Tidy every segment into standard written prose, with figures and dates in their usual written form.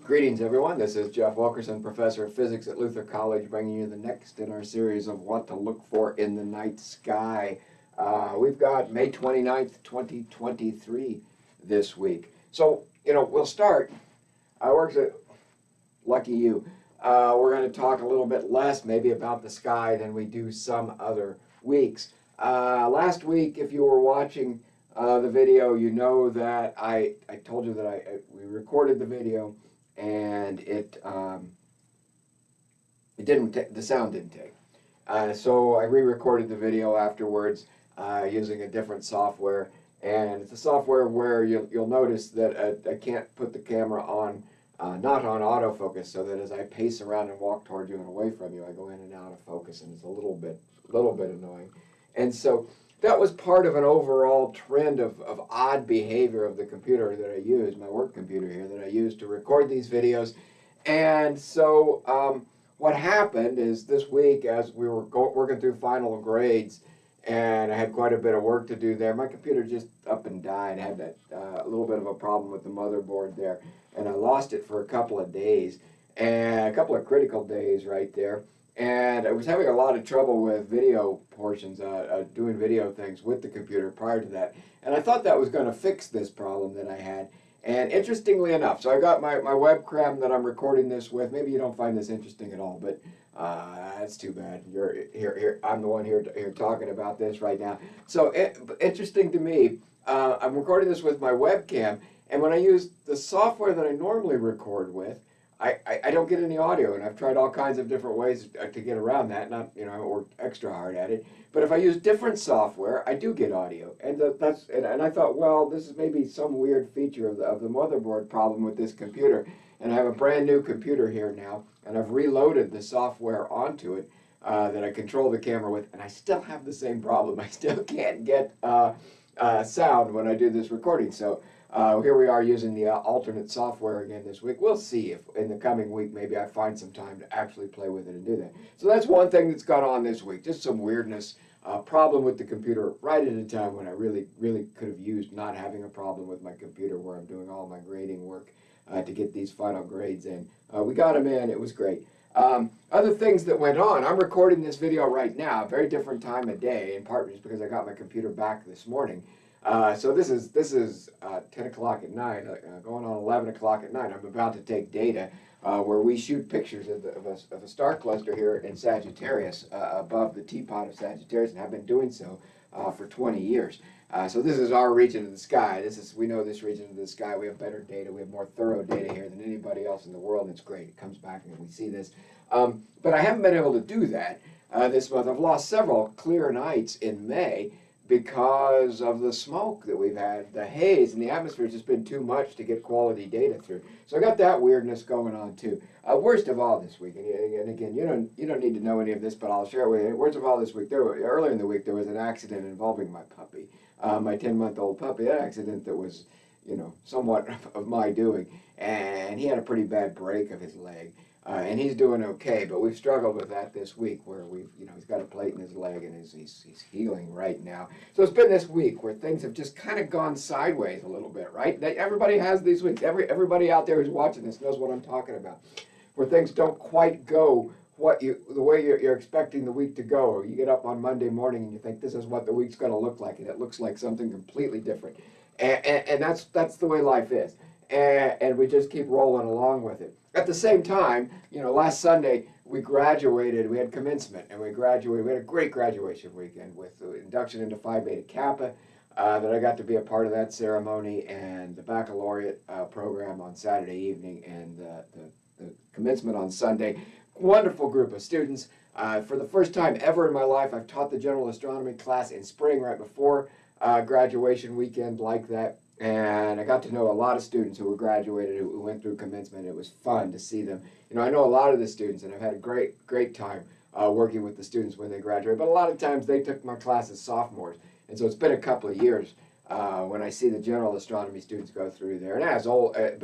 Greetings, everyone. This is Jeff Wilkerson, Professor of Physics at Luther College, bringing you the next in our series of What to Look For in the Night Sky. We've got May 29th, 2023 this week. So, we'll start. Lucky you. We're going to talk a little bit less maybe about the sky than we do some other weeks. Last week, if you were watching the video, you know that I told you that we recorded the video and the sound didn't take. So I re-recorded the video afterwards using a different software, and it's a software where you'll notice that I can't put the camera on, not on autofocus, so that as I pace around and walk toward you and away from you, I go in and out of focus, and it's a little bit annoying. And so that was part of an overall trend of odd behavior of the computer that I use, my work computer here, that I use to record these videos. And so what happened is this week, as we were working through final grades, and I had quite a bit of work to do there, my computer just up and died. I had that a little bit of a problem with the motherboard there, and I lost it for a couple of days, and a couple of critical days right there. And I was having a lot of trouble with video portions, doing video things with the computer prior to that. And I thought that was going to fix this problem that I had. And interestingly enough, so I got my webcam that I'm recording this with. Maybe you don't find this interesting at all, but that's too bad. You're here. I'm the one here talking about this right now. So interesting to me, I'm recording this with my webcam. And when I use the software that I normally record with, I don't get any audio, and I've tried all kinds of different ways to get around that. Not, I haven't worked extra hard at it. But if I use different software, I do get audio. And and I thought, well, this is maybe some weird feature of the motherboard problem with this computer. And I have a brand new computer here now, and I've reloaded the software onto it that I control the camera with, and I still have the same problem. I still can't get sound when I do this recording. So here we are using the alternate software again this week. We'll see if in the coming week maybe I find some time to actually play with it and do that. So that's one thing that's gone on this week, just some weirdness, problem with the computer right at a time when I really could have used not having a problem with my computer where I'm doing all my grading work to get these final grades in. We got them in. It was great. Other things that went on, I'm recording this video right now, a very different time of day, in part just because I got my computer back this morning. So this is 10 o'clock at night, going on 11 o'clock at night. I'm about to take data where we shoot pictures of a star cluster here in Sagittarius, above the teapot of Sagittarius, and have been doing so for 20 years. So this is our region of the sky. We know this region of the sky. We have better data. We have more thorough data here than anybody else in the world, and it's great. It comes back and we see this. But I haven't been able to do that this month. I've lost several clear nights in May because of the smoke that we've had. The haze in the atmosphere has just been too much to get quality data through. So I got that weirdness going on too. Worst of all this week, and again, you don't need to know any of this, but I'll share it with you. Worst of all this week, earlier in the week, there was an accident involving my puppy, my 10-month-old puppy. An accident that was, somewhat of my doing, and he had a pretty bad break of his leg. And he's doing okay, but we've struggled with that this week where he's got a plate in his leg and he's healing right now. So it's been this week where things have just kind of gone sideways a little bit, right? Everybody has these weeks. Everybody out there who's watching this knows what I'm talking about, where things don't quite go the way you're expecting the week to go. Or you get up on Monday morning and you think this is what the week's going to look like, and it looks like something completely different. And that's the way life is. And we just keep rolling along with it. At the same time, last Sunday we graduated. We had commencement, and we graduated. We had a great graduation weekend with the induction into Phi Beta Kappa. That I got to be a part of that ceremony, and the baccalaureate program on Saturday evening, and the commencement on Sunday. Wonderful group of students. For the first time ever in my life, I've taught the general astronomy class in spring right before graduation weekend like that. And I got to know a lot of students who were graduated, who went through commencement. It was fun to see them. I know a lot of the students, and I've had a great time working with the students when they graduate. But a lot of times they took my class as sophomores. And so it's been a couple of years when I see the general astronomy students go through there. And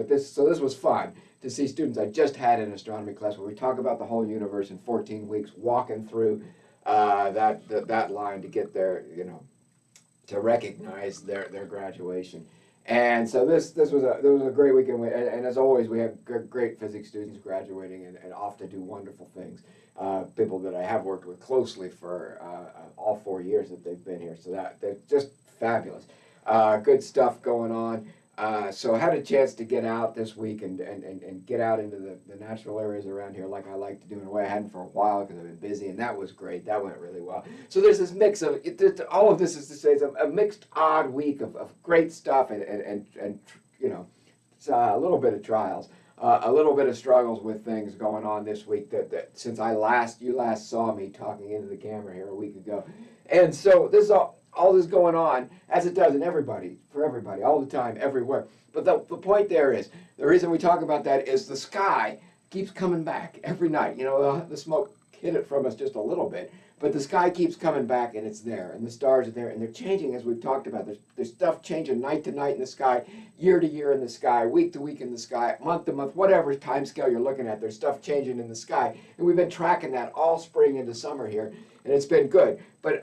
this was fun to see students I just had in astronomy class where we talk about the whole universe in 14 weeks, walking through that line to get there, to recognize their graduation. And so this was a great weekend, and as always, we have great physics students graduating and off to do wonderful things. People that I have worked with closely for all 4 years that they've been here, so that they're just fabulous. Good stuff going on. So I had a chance to get out this week and get out into the natural areas around here like I like to do in a way I hadn't for a while because I've been busy, and that was great. That went really well. So there's this mix of, all of this is to say it's a mixed, odd week of great stuff and you know, it's a little bit of trials. A little bit of struggles with things going on this week that since you last saw me talking into the camera here a week ago. And so this is all this going on, as it does in for everybody, all the time, everywhere. But the point there is, the reason we talk about that is the sky keeps coming back every night. You know, the smoke hid it from us just a little bit, but the sky keeps coming back, and it's there, and the stars are there, and they're changing, as we've talked about. There's stuff changing night to night in the sky, year to year in the sky, week to week in the sky, month to month, whatever time scale you're looking at, there's stuff changing in the sky. And we've been tracking that all spring into summer here, and it's been good. But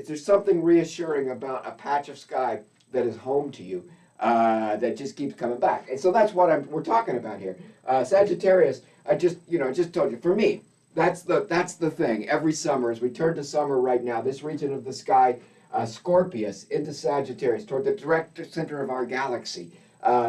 there's something reassuring about a patch of sky that is home to you that just keeps coming back. And so that's what we're talking about here. Sagittarius, I just told you, for me, that's the thing. Every summer, as we turn to summer right now, this region of the sky, Scorpius into Sagittarius, toward the direct center of our galaxy,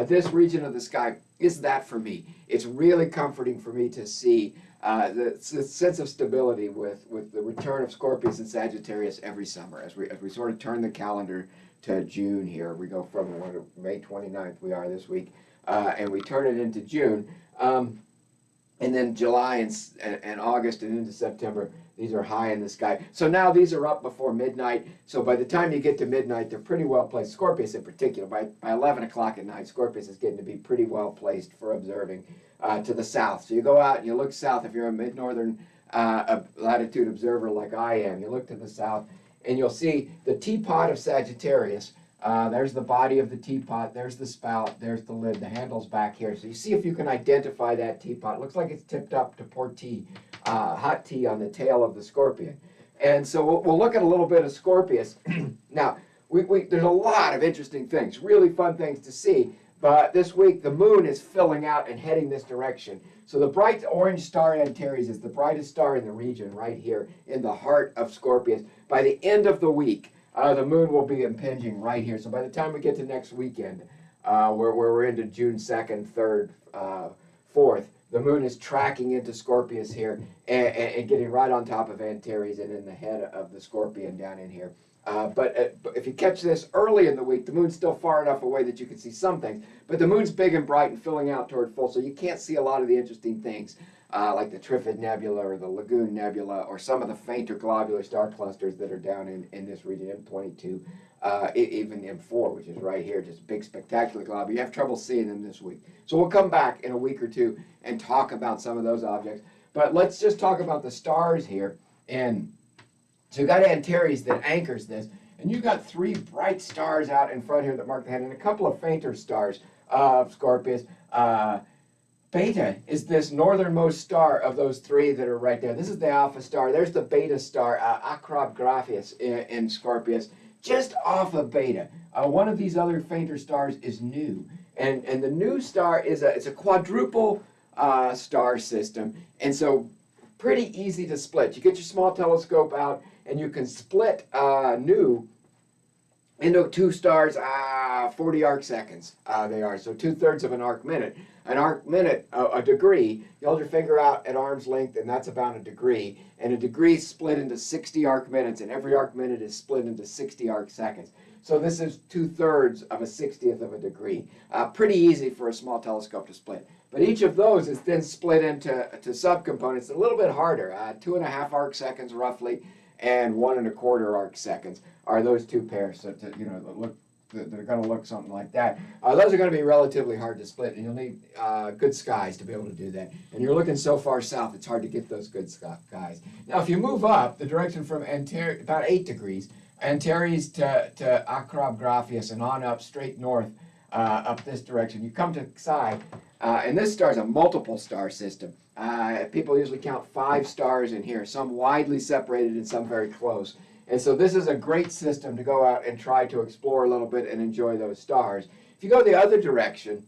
this region of the sky is that for me. It's really comforting for me to see the sense of stability with the return of Scorpius and Sagittarius every summer as we sort of turn the calendar to June here. We go from May 29th, we are this week, and we turn it into June. And then July and August and into September, these are high in the sky. So now these are up before midnight. So by the time you get to midnight, they're pretty well placed. Scorpius in particular, by 11 o'clock at night, Scorpius is getting to be pretty well placed for observing to the south. So you go out and you look south. If you're a mid-northern latitude observer like I am, you look to the south and you'll see the teapot of Sagittarius. There's the body of the teapot, there's the spout, there's the lid, the handle's back here. So you see if you can identify that teapot. It looks like it's tipped up to pour tea, hot tea on the tail of the scorpion. And so we'll look at a little bit of Scorpius. Now, there's a lot of interesting things, really fun things to see. But this week, the moon is filling out and heading this direction. So the bright orange star Antares is the brightest star in the region right here in the heart of Scorpius. By the end of the week, the moon will be impinging right here. So by the time we get to next weekend, where we're into June 2nd, 3rd, 4th, the moon is tracking into Scorpius here and getting right on top of Antares and in the head of the scorpion down in here. But if you catch this early in the week, the moon's still far enough away that you can see some things. But the moon's big and bright and filling out toward full, so you can't see a lot of the interesting things like the Trifid Nebula or the Lagoon Nebula or some of the fainter globular star clusters that are down in this region, M22, even M4, which is right here, just big, spectacular globular. You have trouble seeing them this week. So we'll come back in a week or two and talk about some of those objects. But let's just talk about the stars here. And so you've got Antares that anchors this, and you've got three bright stars out in front here that mark the head, and a couple of fainter stars of Scorpius. Beta is this northernmost star of those three that are right there. This is the alpha star. There's the beta star, Acrobgraphius in Scorpius, just off of Beta. One of these other fainter stars is Nu, and the Nu star is it's a quadruple star system, and so pretty easy to split. You get your small telescope out, and you can split Nu into two stars, 40 arc seconds they are, so 2/3 of an arc minute. An arc minute, a degree, you hold your finger out at arm's length, and that's about a degree. And a degree is split into 60 arc minutes, and every arc minute is split into 60 arc seconds. So this is 2/3 of a 60th of a degree. Pretty easy for a small telescope to split. But each of those is then split into subcomponents, a little bit harder, 2.5 arc seconds roughly, and 1.25 arc seconds are those two pairs. So they're going to look something like that. Those are going to be relatively hard to split, and you'll need good skies to be able to do that. And you're looking so far south, it's hard to get those good skies. Now, if you move up the direction from Antares, about 8 degrees, Antares to Acrobgraphius and on up straight north up this direction, you come to Xi, and this star is a multiple star system. People usually count 5 stars in here, some widely separated and some very close. And so this is a great system to go out and try to explore a little bit and enjoy those stars. If you go the other direction,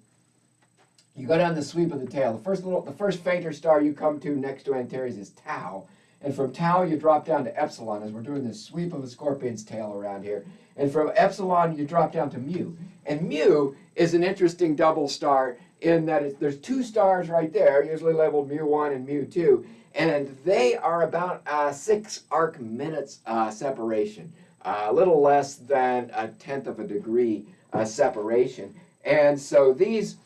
you go down the sweep of the tail. The first fainter star you come to next to Antares is Tau. And from Tau, you drop down to Epsilon, as we're doing this sweep of a scorpion's tail around here. And from Epsilon, you drop down to Mu. And Mu is an interesting double star in that there's two stars right there, usually labeled Mu1 and Mu2. And they are about 6 arc minutes separation, a little less than 1/10 of a degree separation. And so these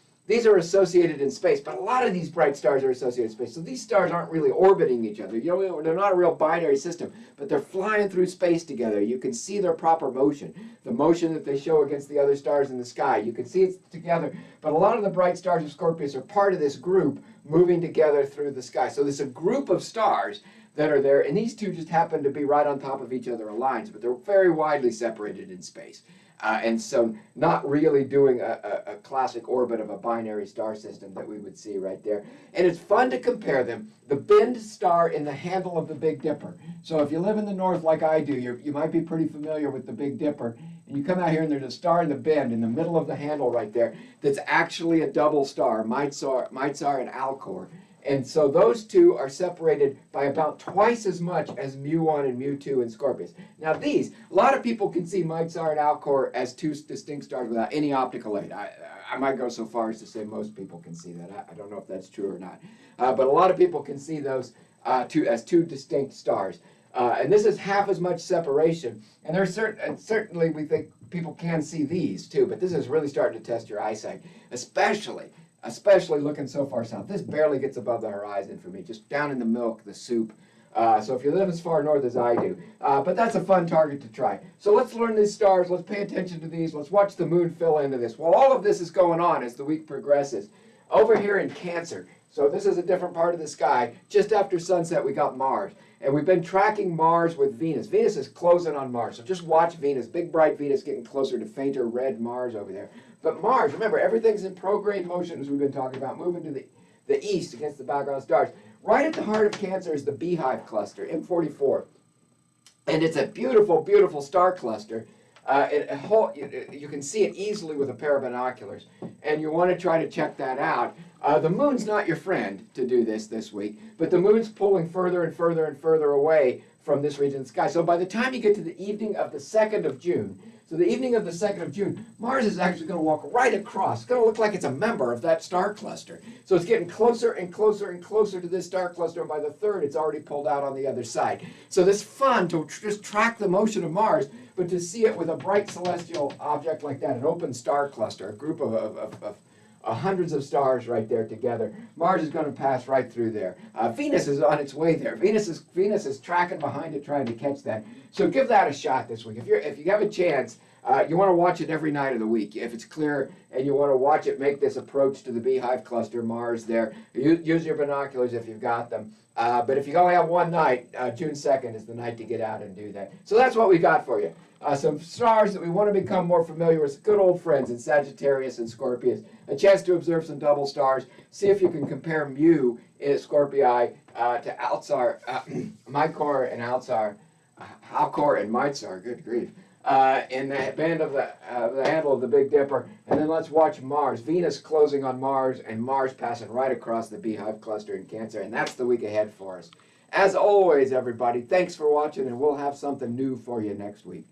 are associated in space, but a lot of these bright stars are associated in space. So these stars aren't really orbiting each other. You know, they're not a real binary system, but they're flying through space together. You can see their proper motion, the motion that they show against the other stars in the sky. You can see it together, but a lot of the bright stars of Scorpius are part of this group moving together through the sky. So there's a group of stars that are there, and these two just happen to be right on top of each other aligned, but they're very widely separated in space. And so not really doing a classic orbit of a binary star system that we would see right there. And it's fun to compare them. The Bend star in the handle of the Big Dipper. So if you live in the north like I do, you might be pretty familiar with the Big Dipper. And you come out here and there's a star in the bend in the middle of the handle right there that's actually a double star, Mizar and Alcor. And so those two are separated by about twice as much as Mu1 and Mu2 in Scorpius. Now a lot of people can see Mizar and Alcor as two distinct stars without any optical aid. I might go so far as to say most people can see that. I don't know if that's true or not. But a lot of people can see those as two distinct stars. And this is half as much separation. And there's certainly we think people can see these too, but this is really starting to test your eyesight, especially looking so far south. This barely gets above the horizon for me, just down in the milk, the soup. So if you live as far north as I do. But that's a fun target to try. So let's learn these stars. Let's pay attention to these. Let's watch the moon fill into this. Well, all of this is going on as the week progresses. Over here in Cancer, so this is a different part of the sky. Just after sunset, we got Mars. And we've been tracking Mars with Venus. Venus is closing on Mars. So just watch Venus, big bright Venus getting closer to fainter red Mars over there. But Mars, remember, everything's in prograde motion, as we've been talking about, moving to the east against the background stars. Right at the heart of Cancer is the Beehive Cluster, M44. And it's a beautiful, beautiful star cluster. You can see it easily with a pair of binoculars. And you want to try to check that out. The moon's not your friend to do this week, but the moon's pulling further and further and further away from this region of the sky. So by the time you get to the evening of the 2nd of June, so the evening of the 2nd of June, Mars is actually going to walk right across. It's going to look like it's a member of that star cluster. So it's getting closer and closer and closer to this star cluster, and by the 3rd, it's already pulled out on the other side. So this fun to just track the motion of Mars, but to see it with a bright celestial object like that, an open star cluster, a group of hundreds of stars right there together. Mars is going to pass right through there. Venus is on its way there. Venus is tracking behind it, trying to catch that. So give that a shot this week. If you have a chance, you want to watch it every night of the week. If it's clear and you want to watch it make this approach to the Beehive Cluster, Mars there, use your binoculars if you've got them. But if you only have one night, June 2nd is the night to get out and do that. So that's what we got for you. Some stars that we want to become more familiar with, good old friends in Sagittarius and Scorpius. A chance to observe some double stars. See if you can compare Mu in Scorpii to Alcor, Micor and Alcor and Mizar, good grief, in the band of the handle of the Big Dipper. And then let's watch Mars. Venus closing on Mars and Mars passing right across the Beehive Cluster in Cancer. And that's the week ahead for us. As always, everybody, thanks for watching, and we'll have something new for you next week.